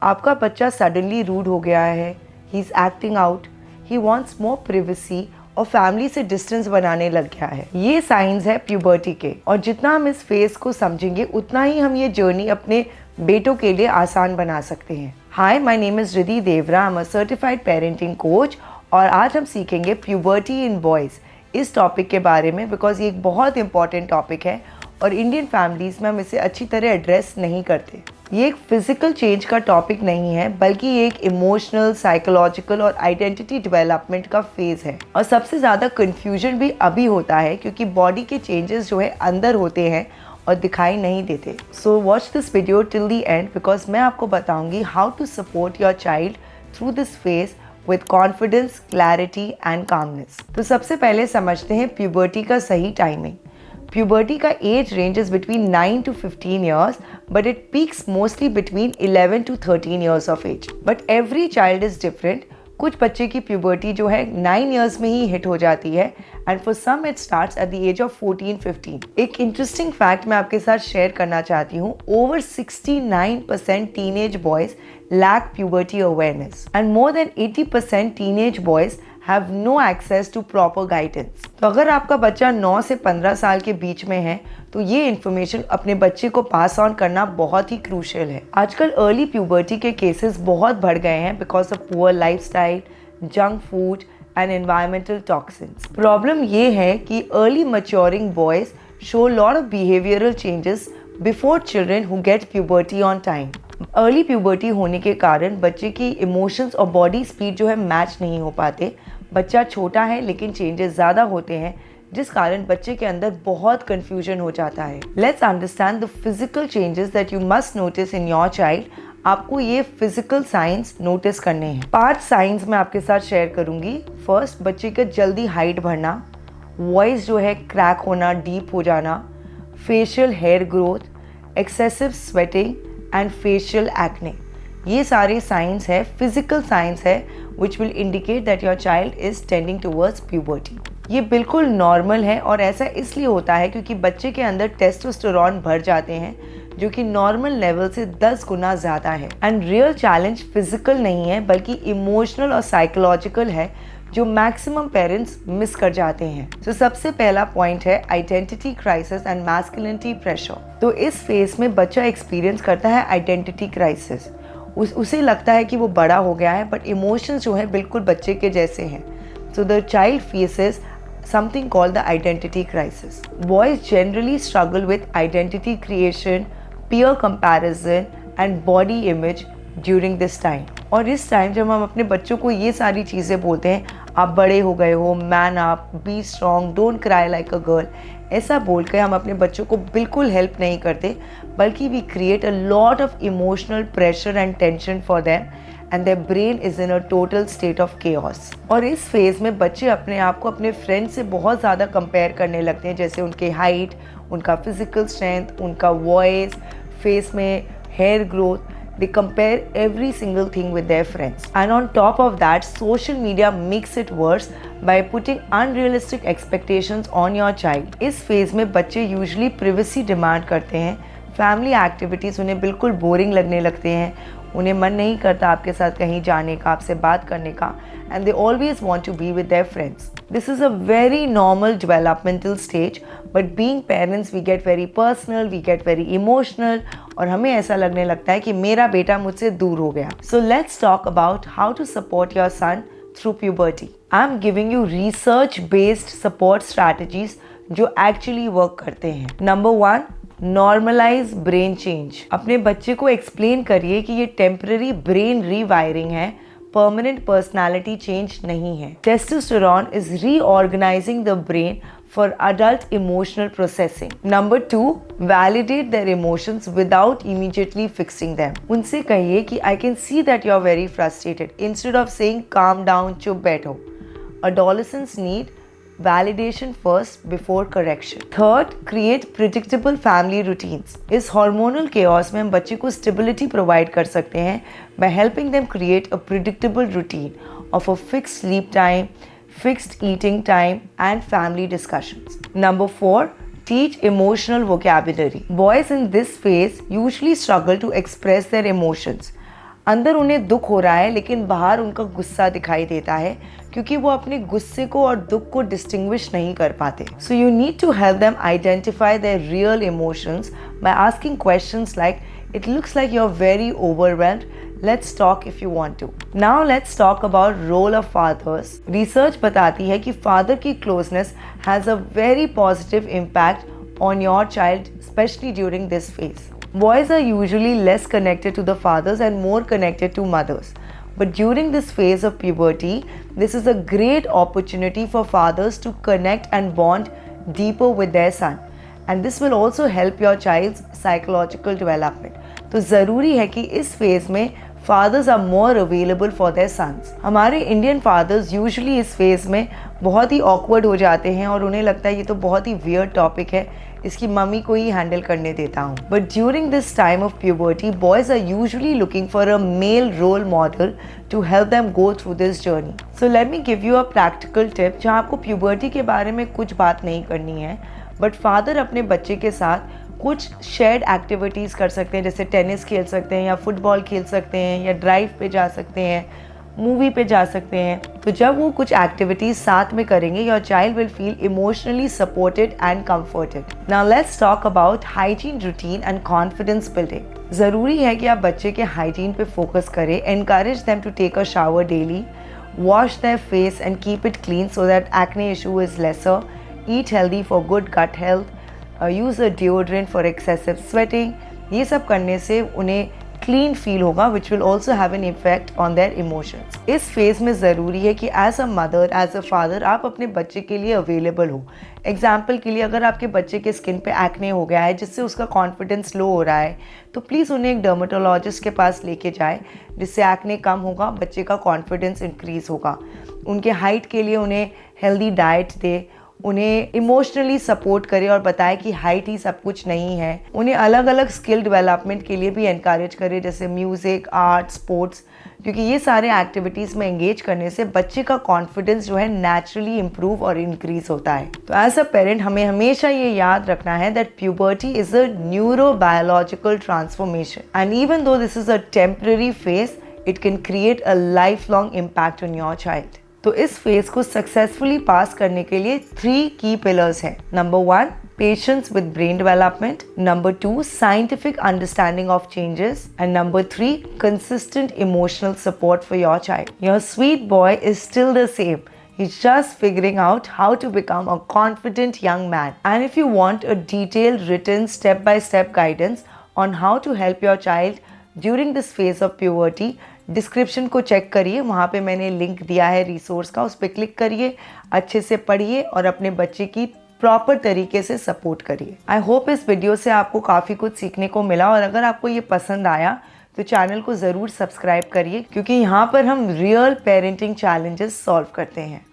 आपका बच्चा suddenly rude हो गया है, he is acting out, he wants more privacy और फैमिली से डिस्टेंस बनाने लग गया है। ये साइंस है प्यूबर्टी के, और जितना हम इस फेज को समझेंगे उतना ही हम ये जर्नी अपने बेटों के लिए आसान बना सकते हैं। Hi, my name is Riddhi Devra, I am a certified parenting coach, और आज हम सीखेंगे प्यूबर्टी इन बॉयज़ इस टॉपिक के बारे में, बिकॉज ये एक बहुत इंपॉर्टेंट टॉपिक है और इंडियन फैमिलीज़ में हम इसे अच्छी तरह एड्रेस नहीं करते। ये एक फिजिकल चेंज का टॉपिक नहीं है, बल्कि ये एक इमोशनल, साइकोलॉजिकल और आइडेंटिटी डेवलपमेंट का फेज है। और सबसे ज़्यादा कन्फ्यूजन भी अभी होता है क्योंकि बॉडी के चेंजेस जो है अंदर होते हैं और दिखाई नहीं देते। So watch this video till the end, because मैं आपको बताऊंगी how to support your child through this phase with confidence, clarity and calmness. तो सबसे पहले समझते हैं प्यूबर्टी का सही टाइमिंग। Puberty का age ranges between 9 to 15 years, but it peaks mostly between 11 to 13 years of age. But every child is different. कुछ बच्चे की प्यूबर्टी जो है 9 years में ही हिट हो जाती है, and for some it starts at the age of 14-15. एक इंटरेस्टिंग फैक्ट मैं आपके साथ शेयर करना चाहती हूँ। Over 69% teenage boys lack puberty awareness, and more than 80% teenage boys have no access to proper guidance. तो अगर आपका बच्चा 9 से 15 साल के बीच में है तो ये इन्फॉर्मेशन अपने बच्चे को पास ऑन करना बहुत ही क्रूशियल है। आजकल अर्ली प्यूबर्टी के केसेस बहुत बढ़ गए हैं because of poor lifestyle, junk food and environmental toxins. Problem ये है कि early maturing boys show lot of behavioural changes before children who get puberty on time. Early puberty होने के कारण बच्चे की इमोशंस और बॉडी स्पीड जो है मैच नहीं हो पाते। बच्चा छोटा है लेकिन चेंजेस ज़्यादा होते हैं, जिस कारण बच्चे के अंदर बहुत कंफ्यूजन हो जाता है। Let's understand the physical changes that you must notice in your child. आपको ये फिजिकल साइंस नोटिस करने हैं। 5 साइंस मैं आपके साथ शेयर करूंगी। फर्स्ट, बच्चे का जल्दी हाइट बढ़ना, वॉइस जो है क्रैक होना, डीप हो जाना, facial hair growth, excessive sweating and facial acne. ये सारे साइंस है, फिजिकल साइंस है, which will indicate that your child is tending towards puberty. ये बिल्कुल नॉर्मल है और ऐसा इसलिए होता है क्योंकि बच्चे के अंदर टेस्टोस्टेरोन बढ़ जाते हैं, जो कि नॉर्मल लेवल से 10 गुना ज़्यादा है। एंड रियल चैलेंज फिजिकल नहीं है बल्कि इमोशनल और साइकोलॉजिकल है, जो मैक्सिमम पेरेंट्स मिस कर जाते हैं। तो सबसे पहला पॉइंट है identity crisis and masculinity pressure. तो इस फेज में बच्चा एक्सपीरियंस करता है आइडेंटिटी क्राइसिस। उसे लगता है कि वो बड़ा हो गया है, बट इमोशंस जो है बिल्कुल बच्चे के जैसे हैं। So the child faces something called the identity crisis. Boys generally struggle with identity creation, peer comparison and body image during this time. और इस टाइम जब हम अपने बच्चों को ये सारी चीज़ें बोलते हैं, आप बड़े हो गए हो, man up, be strong, don't cry like a girl, ऐसा बोल कर हम अपने बच्चों को बिल्कुल हेल्प नहीं करते, बल्कि we create a lot of emotional pressure and tension for them, and their brain is in a total state of chaos. और इस फेज में बच्चे अपने आप को अपने फ्रेंड से बहुत ज़्यादा कंपेयर करने लगते हैं, जैसे उनके हाइट, उनका फिजिकल स्ट्रेंथ, उनका वॉइस, फेस में hair growth. They compare every single thing with their friends. And on top of that, social media makes it worse by putting unrealistic expectations on your child. इस phase में बच्चे usually privacy demand करते हैं। Family activities उन्हें बिल्कुल boring लगने लगते हैं, उन्हें मन नहीं करता आपके साथ कहीं जाने का, आपसे बात करने का, and they always want to be with their friends. This is a very normal developmental stage, but being parents we get very personal, we get very emotional, और हमें ऐसा लगने लगता है कि मेरा बेटा मुझसे दूर हो गया। So let's talk about how to support your son through puberty. I'm giving you research-based support strategies जो actually work करते हैं। Number 1, normalize brain change. अपने बच्चे को एक्सप्लेन करिए कि ये टेम्पररी ब्रेन रीवायरिंग है, परमानेंट पर्सनालिटी चेंज नहीं है। Testosterone is reorganizing the brain for adult emotional processing. Number 2, validate their emotions without immediately fixing them. उनसे कहिए कि I can see that you are very frustrated, instead of saying calm down, चुप बैठो। Adolescents need validation first before correction. Third, create predictable family routines. इस hormonal chaos में हम बच्चे को stability provide कर सकते हैं by helping them create a predictable routine of a fixed sleep time, fixed eating time and family discussions. Number 4, teach emotional vocabulary. Boys in this phase usually struggle to express their emotions. अंदर उन्हें दुख हो रहा है लेकिन बाहर उनका गुस्सा दिखाई देता है क्योंकि वो अपने गुस्से को और दुख को डिस्टिंग्विश नहीं कर पाते. So you need to help them identify their real emotions by asking questions like it looks like you are very overwhelmed. Let's talk if you want to. Now let's talk about role of fathers. Research बताती है कि father की closeness has a very positive impact on your child, especially during this phase. Boys are usually less connected to the fathers and more connected to mothers. But during this phase of puberty, this is a great opportunity for fathers to connect and bond deeper with their son. And this will also help your child's psychological development. तो ज़रूरी है कि इस phase में fathers are more available for their sons. हमारे Indian fathers usually इस phase में बहुत ही ऑकवर्ड हो जाते हैं और उन्हें लगता है ये तो बहुत ही वियर्ड टॉपिक है, इसकी मम्मी को ही हैंडल करने देता हूँ. But during this time of puberty boys are usually looking for a male role model to help them go through this journey. So let me give you a practical tip जहाँ आपको puberty के बारे में कुछ बात नहीं करनी है, बट फादर अपने बच्चे के साथ कुछ शेयर्ड एक्टिविटीज़ कर सकते हैं, जैसे टेनिस खेल सकते हैं या फुटबॉल खेल सकते हैं या ड्राइव पे जा सकते हैं, मूवी पे जा सकते हैं. तो जब वो कुछ एक्टिविटीज़ साथ में करेंगे your child will feel emotionally supported and comforted. Now let's talk about hygiene routine and confidence building. ज़रूरी है कि आप बच्चे के हाइजीन पे फोकस करें. Encourage them to take a shower daily, wash their face and keep it clean so that acne issue is lesser. Eat healthy for good gut health. Use a deodorant for excessive sweating. ये सब करने से उन्हें clean feel होगा which will also have an effect on their emotions. इस phase में ज़रूरी है कि as a mother as a father आप अपने बच्चे के लिए अवेलेबल हो. एग्जाम्पल के लिए अगर आपके बच्चे के स्किन पे एक्ने हो गया है जिससे उसका कॉन्फिडेंस लो हो रहा है तो प्लीज़ उन्हें एक डर्मेटोलॉजिस्ट के पास लेके जाए जिससे एक्ने कम होगा, बच्चे का कॉन्फिडेंस इंक्रीज़ होगा. उनके हाइट के लिए उन्हें हेल्दी डाइट दे, उन्हें इमोशनली सपोर्ट करे और बताए कि हाइट ही सब कुछ नहीं है. उन्हें अलग अलग स्किल डेवलपमेंट के लिए भी एनकरेज करे जैसे म्यूज़िक, आर्ट, स्पोर्ट्स, क्योंकि ये सारे एक्टिविटीज़ में एंगेज करने से बच्चे का कॉन्फिडेंस जो है नेचुरली इम्प्रूव और इंक्रीज होता है. तो एज अ पेरेंट हमें हमेशा ये याद रखना है that puberty is a neurobiological transformation and even though this is a temporary phase it can create a life long impact on your child. तो इस फेज को सक्सेसफुली पास करने के लिए 3 की पिलर्स हैं. Number 1 patience with brain development, number 2 scientific understanding of changes and number 3 consistent emotional support for your child. Your sweet boy is still the same. He's just figuring out how to become a confident young man. And if you want a detailed written step-by-step guidance on how to help your child during this phase of puberty, description को check करिए, वहाँ पे मैंने link दिया है resource का, उस पर क्लिक करिए, अच्छे से पढ़िए और अपने बच्चे की प्रॉपर तरीके से सपोर्ट करिए. आई होप इस वीडियो से आपको काफ़ी कुछ सीखने को मिला और अगर आपको ये पसंद आया तो चैनल को ज़रूर सब्सक्राइब करिए क्योंकि यहाँ पर हम रियल पेरेंटिंग चैलेंजेस सॉल्व करते हैं.